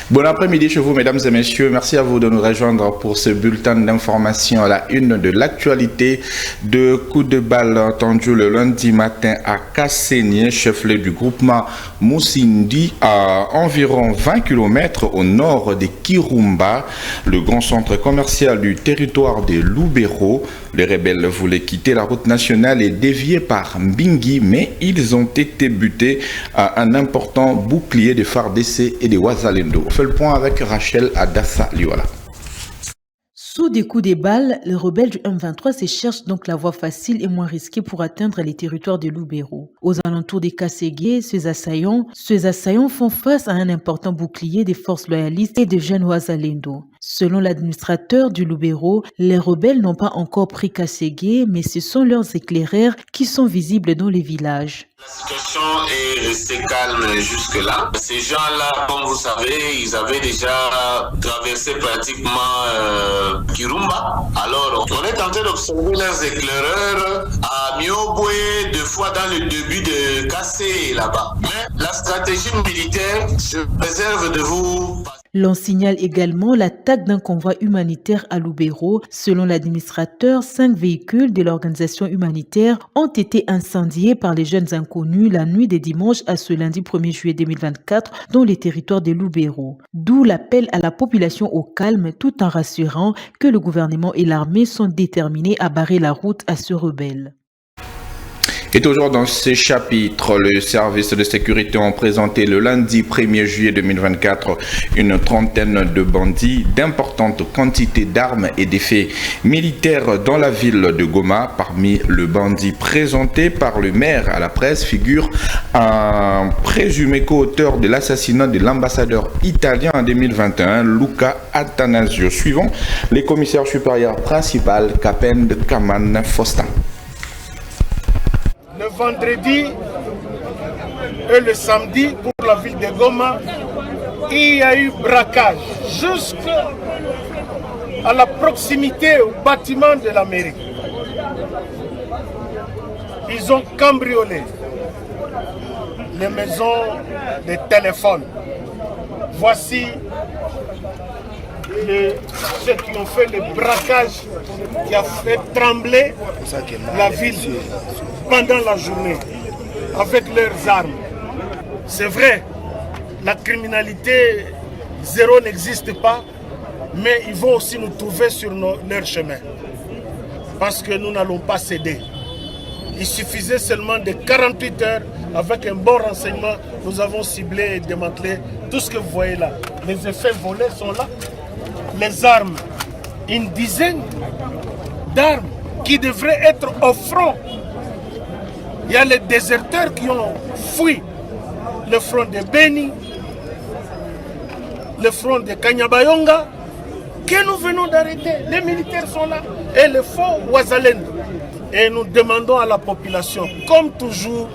Bon après-midi chez vous, mesdames et messieurs. Merci à vous de nous rejoindre pour ce bulletin d'information à la une de l'actualité. De coups de balle entendus le lundi matin à Kassénié, chef-lieu du groupement Moussindi, à environ 20 km au nord de Kirumba, le grand centre commercial du territoire des Lubero. Les rebelles voulaient quitter la route nationale et dévier par Mbingi, mais ils ont été butés à un important bouclier de FARDC et de Wazalendo. On fait le point avec Rachel Adassa Liwala. Sous des coups de balles, les rebelles du M23 se cherchent donc la voie facile et moins risquée pour atteindre les territoires de Lubero. Aux alentours des Kasségué, ces assaillants font face à un important bouclier des forces loyalistes et de jeunes Wazalendo. Selon l'administrateur du Lubero, les rebelles n'ont pas encore pris Kasségué, mais ce sont leurs éclaireurs qui sont visibles dans les villages. La situation est restée calme jusque-là. Ces gens-là, comme vous savez, ils avaient déjà traversé pratiquement Kirumba. Alors, on est en train d'observer leurs éclaireurs à Miobwe, 2 fois dans le début de Kassé là-bas. Mais la stratégie militaire se réserve de vous. L'on signale également l'attaque d'un convoi humanitaire à Lubero. Selon l'administrateur, 5 véhicules de l'organisation humanitaire ont été incendiés par les jeunes inconnus la nuit des dimanches à ce lundi 1er juillet 2024 dans les territoires de Lubero. D'où l'appel à la population au calme tout en rassurant que le gouvernement et l'armée sont déterminés à barrer la route à ce rebelle. Et toujours dans ces chapitres, le service de sécurité ont présenté le lundi 1er juillet 2024 une trentaine de bandits, d'importantes quantités d'armes et d'effets militaires dans la ville de Goma. Parmi les bandits présentés par le maire à la presse figure un présumé co-auteur de l'assassinat de l'ambassadeur italien en 2021, Luca Attanasio. Suivant les commissaires supérieurs principaux, Capend Kaman Fosta. Le vendredi et le samedi, pour la ville de Goma, il y a eu braquage jusqu'à la proximité au bâtiment de la mairie. Ils ont cambriolé les maisons, les téléphones. Voici ceux qui ont fait le braquage qui a fait trembler la ville pendant la journée avec leurs armes. C'est vrai, la criminalité zéro n'existe pas, mais ils vont aussi nous trouver sur leur chemin parce que nous n'allons pas céder. Il suffisait seulement de 48 heures, avec un bon renseignement, nous avons ciblé et démantelé tout ce que vous voyez là. Les effets volés sont là, les armes, une dizaine d'armes qui devraient être au front. Il y a les déserteurs qui ont fui le front de Beni, le front de Kanyabayonga, que nous venons d'arrêter. Les militaires sont là et le fort Wazalendo. Et nous demandons à la population, comme toujours,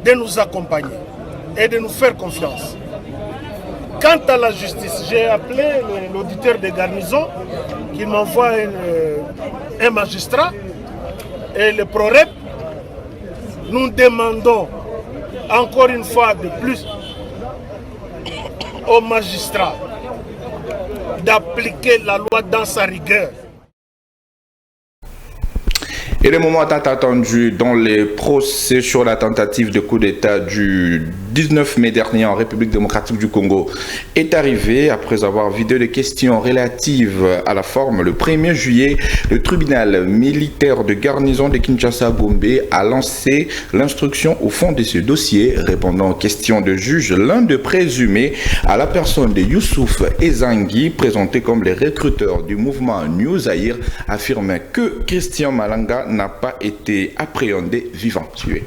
de nous accompagner et de nous faire confiance. Quant à la justice, j'ai appelé l'auditeur de garnison qui m'envoie un magistrat et le PROREP. Nous demandons encore une fois de plus aux magistrats d'appliquer la loi dans sa rigueur. Et le moment tant attendu dans les procès sur la tentative de coup d'État du 19 mai dernier en République démocratique du Congo est arrivé. Après avoir vidé les questions relatives à la forme, le 1er juillet, le tribunal militaire de garnison de Kinshasa-Gombe a lancé l'instruction au fond de ce dossier. Répondant aux questions de juge, l'un des présumés à la personne de Youssouf Ezangi, présenté comme les recruteurs du mouvement New Zaïre, affirmait que Christian Malanga n'a pas été appréhendé vivant. Suivez.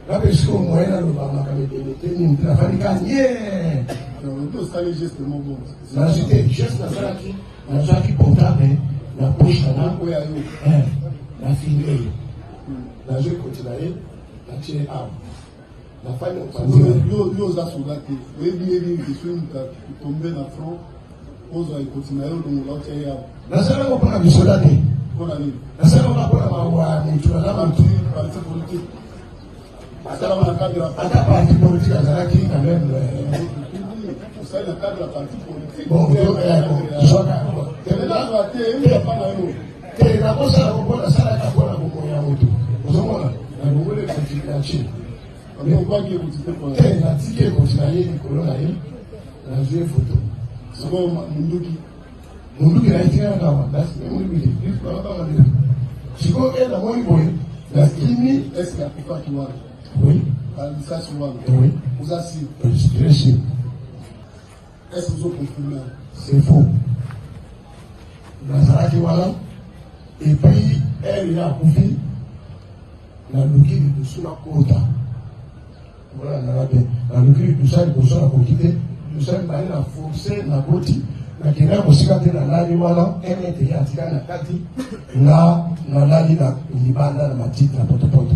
Là, parce qu'au moyen, nous avons nous travaillons gagner. Nous avons les gestes de mon bon. Là, c'était juste la salle qui portable, la poche, la filée. Là, je continue, la tirer arme. La famille, nous avons soldats qui sont tombés dans le front. Nous avons continué à nous arme. La salle, on parle de soldats. La salle, on parle de parti politique. Ata parti politique azalaki quand même. Ça le cadre de la partie politique. Bon, oui. Oui. Vous assure. Bien sûr. Est-ce que vous confirmez? C'est faux. Nazaraki voilà. Et puis, elle a coupé la logique de sous la quota. Voilà, la logique de ça, de sous la quotité, de ça, il a forcé la quotité. La Kenya aussi, quand elle a l'année, voilà, elle était à la Kati, là, on a l'année, il va dans la petite, la pote-pote.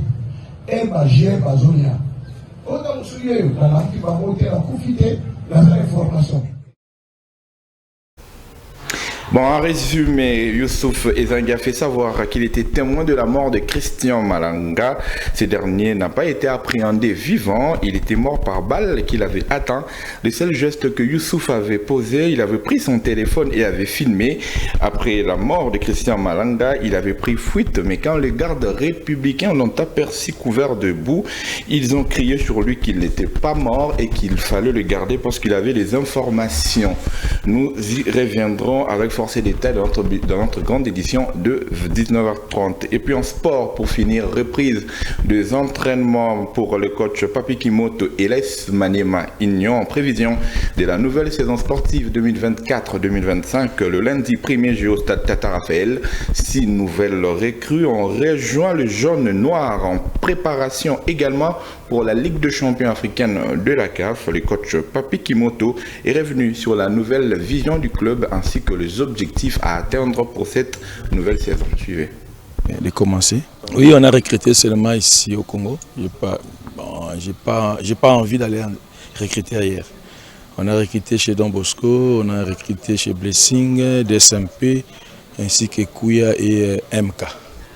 Elle va gérer la zone. On a souillé, la qui va monter, la profiter, la information. Bon, en résumé, Youssouf Ezangue a fait savoir qu'il était témoin de la mort de Christian Malanga. Ce dernier n'a pas été appréhendé vivant. Il était mort par balle qu'il avait atteint. Le seul geste que Youssouf avait posé, il avait pris son téléphone et avait filmé. Après la mort de Christian Malanga, il avait pris fuite. Mais quand les gardes républicains l'ont aperçu couvert de boue, ils ont crié sur lui qu'il n'était pas mort et qu'il fallait le garder parce qu'il avait les informations. Nous y reviendrons avec force et détails dans notre grande édition de 19h30. Et puis en sport, pour finir, reprise des entraînements pour le coach Papi Kimoto et Les Maniema Union en prévision de la nouvelle saison sportive 2024-2025. Le lundi 1er juillet au stade Tata Raphaël, 6 nouvelles recrues ont rejoint le jaune noir en préparation également pour la Ligue de champions africaine de la CAF. Le coach Papi Kimoto est revenu sur la nouvelle vision du club ainsi que les objectifs à atteindre pour cette nouvelle saison. Suivez. De commencer. Oui, on a recruté seulement ici au Congo. J'ai pas envie d'aller recruter ailleurs. On a recruté chez Don Bosco, on a recruté chez Blessing, DSMP, ainsi que Kouya et MK.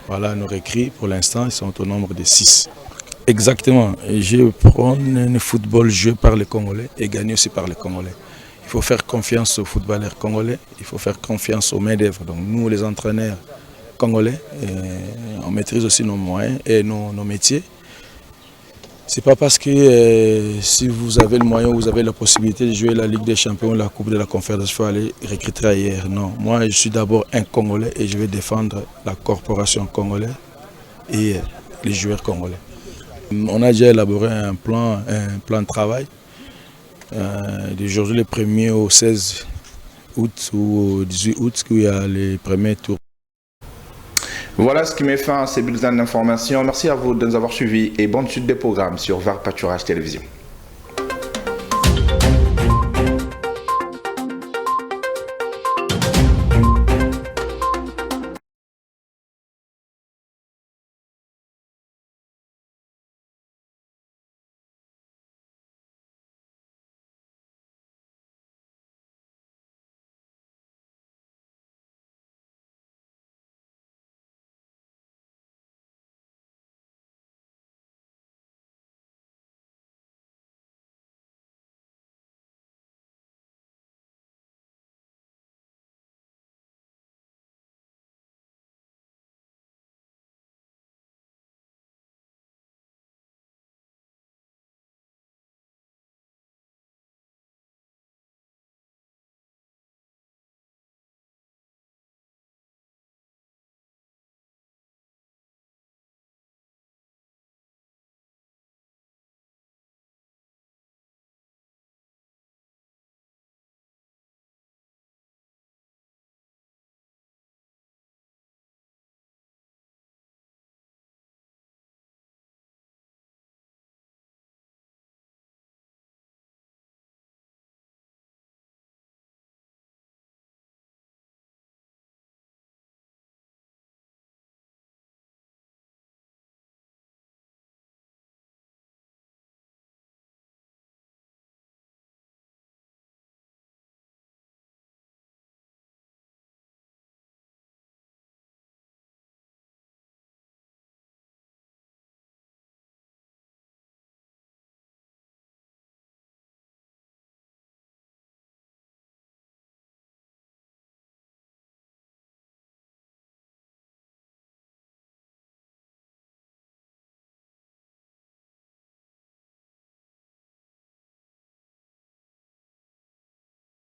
Voilà nos recrues. Pour l'instant, ils sont au nombre de 6. Exactement. Je prends un football joué par les Congolais et gagné aussi par les Congolais. Il faut faire confiance aux footballeurs congolais, il faut faire confiance aux main-d'œuvre. Donc nous, les entraîneurs congolais, on maîtrise aussi nos moyens et nos métiers. C'est pas parce que si vous avez le moyen, vous avez la possibilité de jouer la Ligue des Champions, la Coupe de la Confédération, il faut aller recruter ailleurs. Non, moi je suis d'abord un Congolais et je vais défendre la corporation congolaise et les joueurs congolais. On a déjà élaboré un plan de travail. D'aujourd'hui le 1er au 16 août ou au 18 août, où il y a les premiers tours. Voilà ce qui met fin à ces bulletins d'information. Merci à vous de nous avoir suivis et bonne suite des programmes sur VAR Pâturage Télévision.